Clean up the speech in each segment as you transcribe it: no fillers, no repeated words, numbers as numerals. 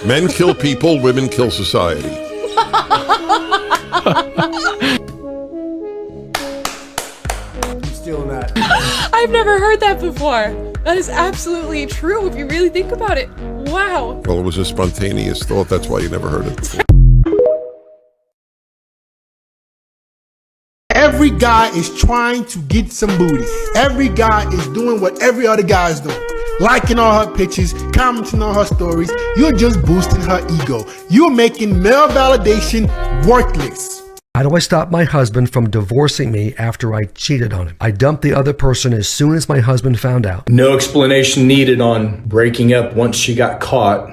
Men kill people, women kill society. Still not. I've never heard that before. That is absolutely true if you really think about it. Wow. Well, it was a spontaneous thought. That's why you never heard it before. Every guy is trying to get some booty. Every guy is doing what every other guy is doing. Liking all her pictures, commenting on her stories. You're just boosting her ego. You're making male validation worthless. How do I stop my husband from divorcing me after I cheated on him? I dumped the other person as soon as my husband found out. No explanation needed on breaking up once she got caught.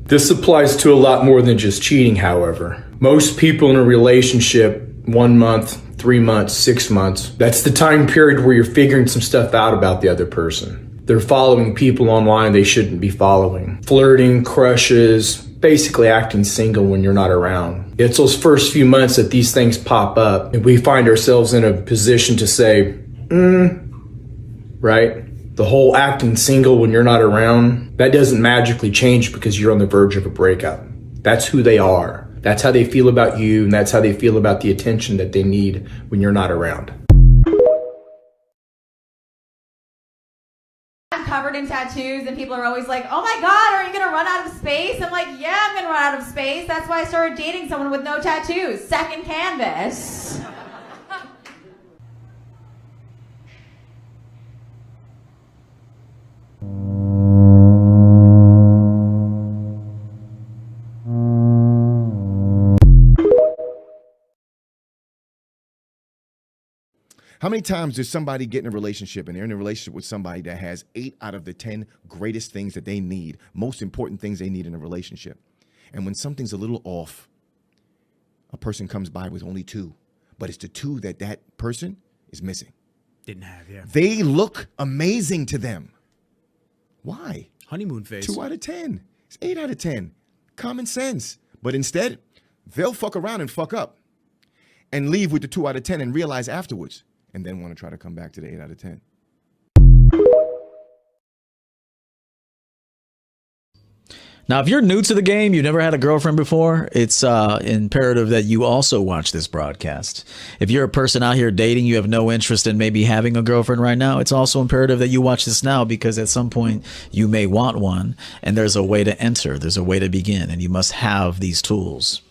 This applies to a lot more than just cheating, however. Most people in a relationship, 1 month, 3 months, 6 months, that's the time period where you're figuring some stuff out about the other person. They're following people online they shouldn't be following. Flirting, crushes, basically acting single when you're not around. It's those first few months that these things pop up and we find ourselves in a position to say, right? The whole acting single when you're not around, that doesn't magically change because you're on the verge of a breakup. That's who they are. That's how they feel about you, and that's how they feel about the attention that they need when you're not around. I'm covered in tattoos and people are always like, oh my God, are you gonna run out of space? I'm like, yeah, I'm gonna run out of space. That's why I started dating someone with no tattoos. Second canvas. How many times does somebody get in a relationship and they're in a relationship with somebody that has 8 out of the 10 greatest things that they need, most important things they need in a relationship? And when something's a little off, a person comes by with only 2, but it's the 2 that that person is missing. Didn't have, yeah. They look amazing to them. Why? Honeymoon phase. 2 out of 10. It's 8 out of 10. Common sense. But instead, they'll fuck around and fuck up and leave with the 2 out of 10 and realize afterwards, and then want to try to come back to the 8 out of 10. Now, if you're new to the game, you've never had a girlfriend before, it's imperative that you also watch this broadcast. If you're a person out here dating, you have no interest in maybe having a girlfriend right now, it's also imperative that you watch this now, because at some point you may want one, and there's a way to enter, there's a way to begin, and you must have these tools.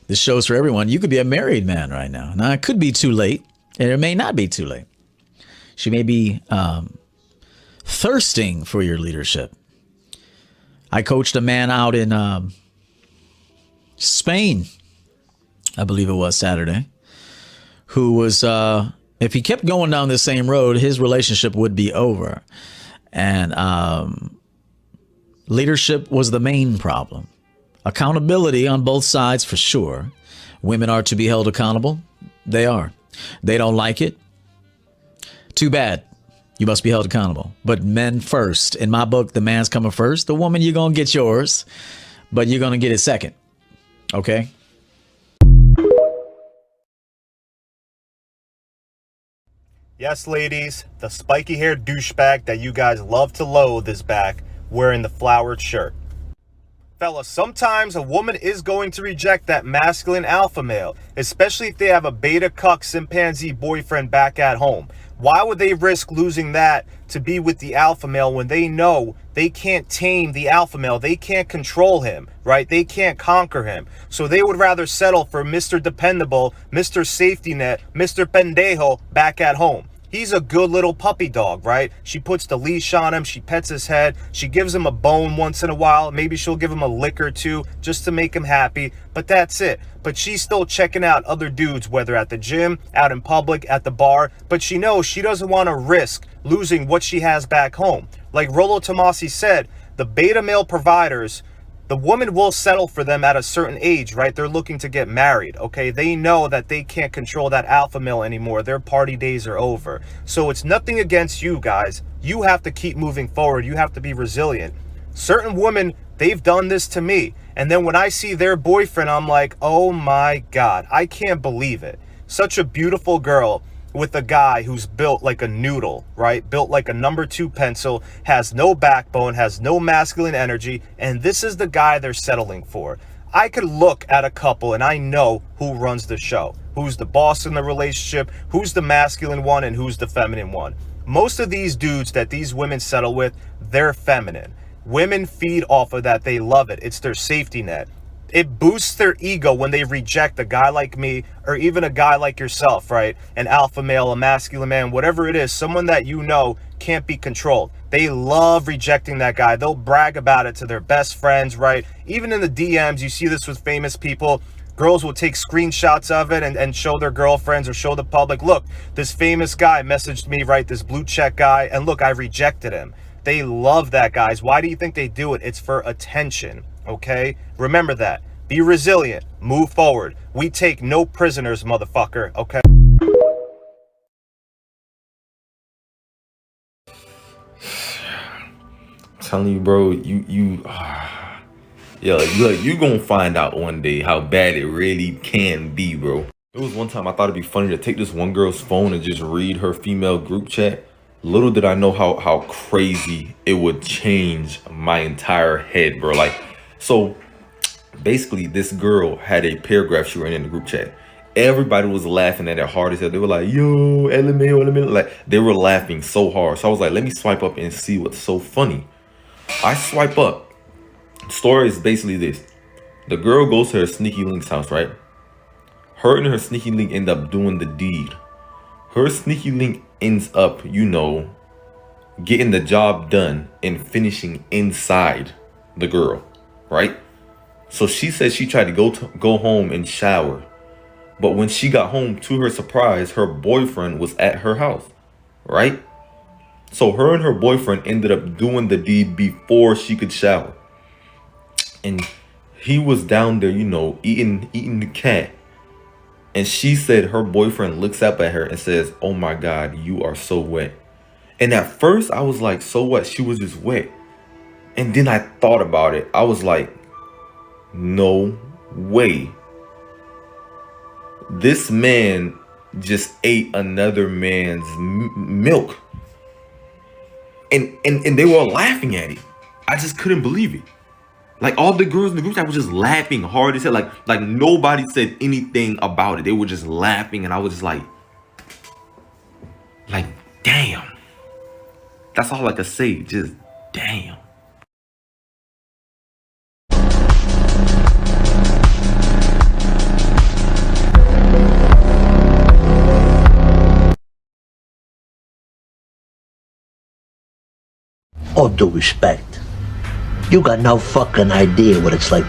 This show's for everyone. You could be a married man right now. Now, it could be too late, and it may not be too late. She may be thirsting for your leadership. I coached a man out in Spain, I believe it was Saturday, who was, if he kept going down the same road, his relationship would be over. And leadership was the main problem. Accountability on both sides for sure. Women are to be held accountable. They are. They don't like it. Too bad. You must be held accountable. But men first. In my book, the man's coming first. The woman, you're going to get yours, but you're going to get it second. Okay? Yes, ladies, the spiky-haired douchebag that you guys love to loathe is back, wearing the flowered shirt. Fellas, sometimes a woman is going to reject that masculine alpha male, especially if they have a beta cuck chimpanzee boyfriend back at home. Why would they risk losing that to be with the alpha male when they know they can't tame the alpha male? They can't control him, right? They can't conquer him. So they would rather settle for Mr. Dependable, Mr. Safety Net, Mr. Pendejo back at home. He's a good little puppy dog, right? She puts the leash on him. She pets his head. She gives him a bone once in a while. Maybe she'll give him a lick or two just to make him happy. But that's it. But she's still checking out other dudes, whether at the gym, out in public, at the bar. But she knows she doesn't want to risk losing what she has back home. Like Rollo Tomasi said, the beta male providers, the woman will settle for them at a certain age, right? They're looking to get married, okay? They know that they can't control that alpha male anymore. Their party days are over. So it's nothing against you guys. You have to keep moving forward. You have to be resilient. Certain women, they've done this to me. And then when I see their boyfriend, I'm like, oh my God, I can't believe it. Such a beautiful girl. with a guy who's built like a noodle, right? Built like a #2 pencil, has no backbone, has no masculine energy, and this is the guy they're settling for. I could look at a couple and I know who runs the show, who's the boss in the relationship, who's the masculine one, and who's the feminine one. Most of these dudes that these women settle with, they're feminine. Women feed off of that. They love it. It's their safety net. It boosts their ego when they reject a guy like me, or even a guy like yourself, right? An alpha male, a masculine man, whatever it is, someone that you know can't be controlled. They love rejecting that guy. They'll brag about it to their best friends, right? Even in the DMs, you see this with famous people. Girls will take screenshots of it and show their girlfriends or show the public, look, this famous guy messaged me, right? This blue check guy, and look, I rejected him. They love that, guys. Why do you think they do it? It's for attention. Okay, remember that. Be resilient. Move forward. We take no prisoners, motherfucker. Okay. I'm telling you, bro, you gonna find out one day how bad it really can be, bro. There was one time I thought it'd be funny to take this one girl's phone and just read her female group chat. Little did I know how crazy it would change my entire head, bro. Like, so basically this girl had a paragraph she ran in the group chat. Everybody was laughing at it hard as hell. They were like, yo, LMAO. Like, they were laughing so hard. So I was like, let me swipe up and see what's so funny. I swipe up. The story is basically this. The girl goes to her sneaky link's house, right? Her and her sneaky link end up doing the deed. Her sneaky link ends up, getting the job done and finishing inside the girl, right? So she said she tried to go home and shower. But when she got home, to her surprise, her boyfriend was at her house, right? So her and her boyfriend ended up doing the deed before she could shower. And he was down there, eating the cat. And she said her boyfriend looks up at her and says, oh my God, you are so wet. And at first I was like, so what? She was just wet. And then I thought about it. I was like, no way. This man just ate another man's milk. And they were all laughing at it. I just couldn't believe it. Like, all the girls in the group chat were just laughing hard as hell. Like nobody said anything about it. They were just laughing, and I was just like, damn. That's all I could say. Just damn. All due respect, you got no fucking idea what it's like.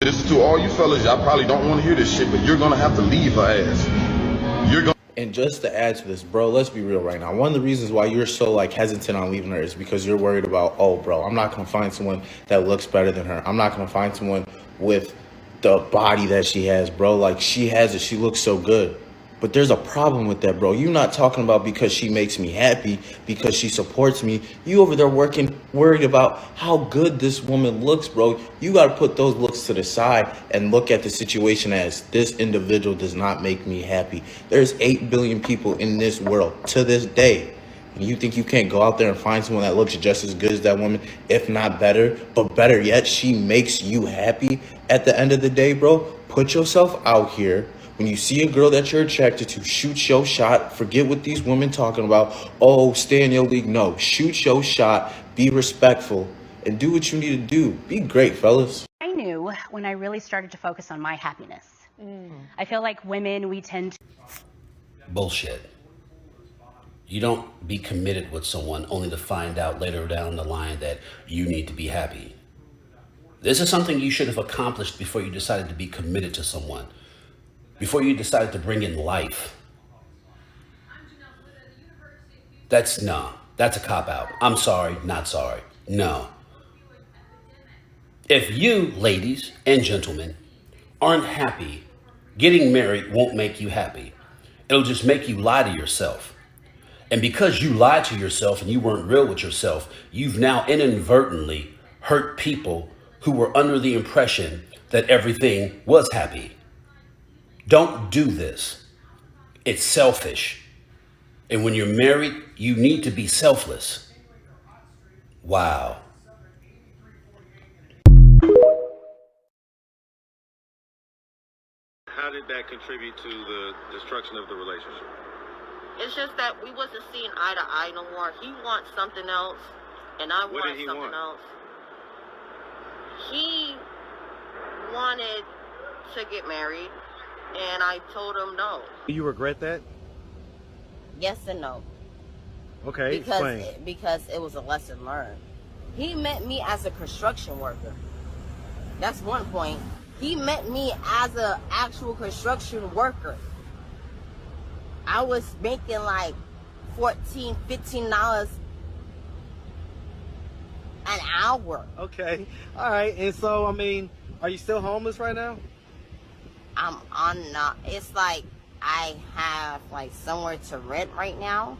This is to all you fellas. Y'all probably don't want to hear this shit, but you're gonna have to leave her ass. You're gonna. And just to add to this, bro, let's be real right now. One of the reasons why you're so hesitant on leaving her is because you're worried about, oh, bro, I'm not gonna find someone that looks better than her. I'm not gonna find someone with the body that she has, bro. Like, she has it. She looks so good. But there's a problem with that, bro. You're not talking about because she makes me happy, because she supports me. You over there worried about how good this woman looks, bro. You got to put those looks to the side and look at the situation as this individual does not make me happy. There's 8 billion people in this world to this day. And you think you can't go out there and find someone that looks just as good as that woman, if not better, but better yet, she makes you happy at the end of the day, bro? Put yourself out here. When you see a girl that you're attracted to, shoot your shot. Forget what these women talking about. Oh, stay in your league. No, shoot your shot. Be respectful and do what you need to do. Be great, fellas. I knew when I really started to focus on my happiness. I feel like women, we tend to... Bullshit. You don't be committed with someone only to find out later down the line that you need to be happy. This is something you should have accomplished before you decided to be committed to someone. Before you decided to bring in life. That's a cop-out. I'm sorry, not sorry. No. If you, ladies and gentlemen, aren't happy, getting married won't make you happy. It'll just make you lie to yourself. And because you lied to yourself and you weren't real with yourself, you've now inadvertently hurt people who were under the impression that everything was happy. Don't do this. It's selfish. And when you're married, you need to be selfless. Wow. How did that contribute to the destruction of the relationship? It's just that we wasn't seeing eye to eye no more. He wants something else, and I What want did he something want? else. He wanted to get married, and I told him no. Do you regret that? Yes and no. Okay, explain. Because it was a lesson learned. He met me as a construction worker. That's one point. He met me as an actual construction worker. I was making like $14, $15 an hour. Okay. All right. And so, I mean, are you still homeless right now? I'm on, it's like I have like somewhere to rent right now,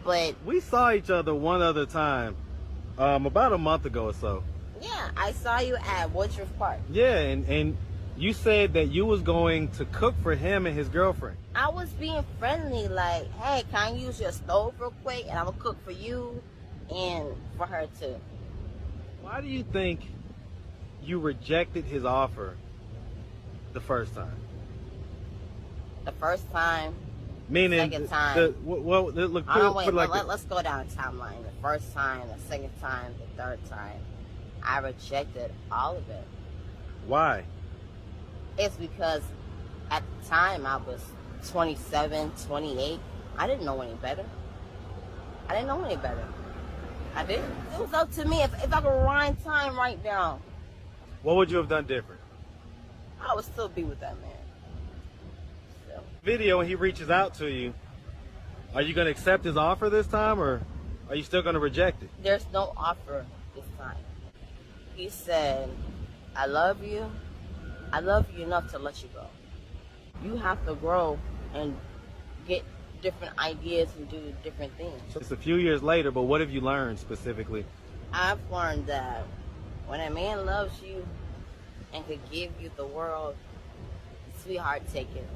but We saw each other one other time, about a month ago or so. yeah, I saw you at Woodruff Park. Yeah, and you said that you was going to cook for him and his girlfriend. I was being friendly, like, hey, can I use your stove real quick and I'm gonna cook for you and for her too. Why do you think you rejected his offer the first time? The first time, Meaning, second time. look, I don't wait, put it like let's go down the timeline. The first time, the second time, the third time. I rejected all of it. Why? It's because at the time I was 27, 28. I didn't know any better. I didn't. It was up to me. If I could rewind time right now, What would you have done different? I would still be with that man. Video when he reaches out to you, are you going to accept his offer this time, or are you still going to reject it? There's no offer this time. He said, I love you. I love you enough to let you go. You have to grow and get different ideas and do different things. It's a few years later, but what have you learned specifically? I've learned that when a man loves you and could give you the world, sweetheart, take it.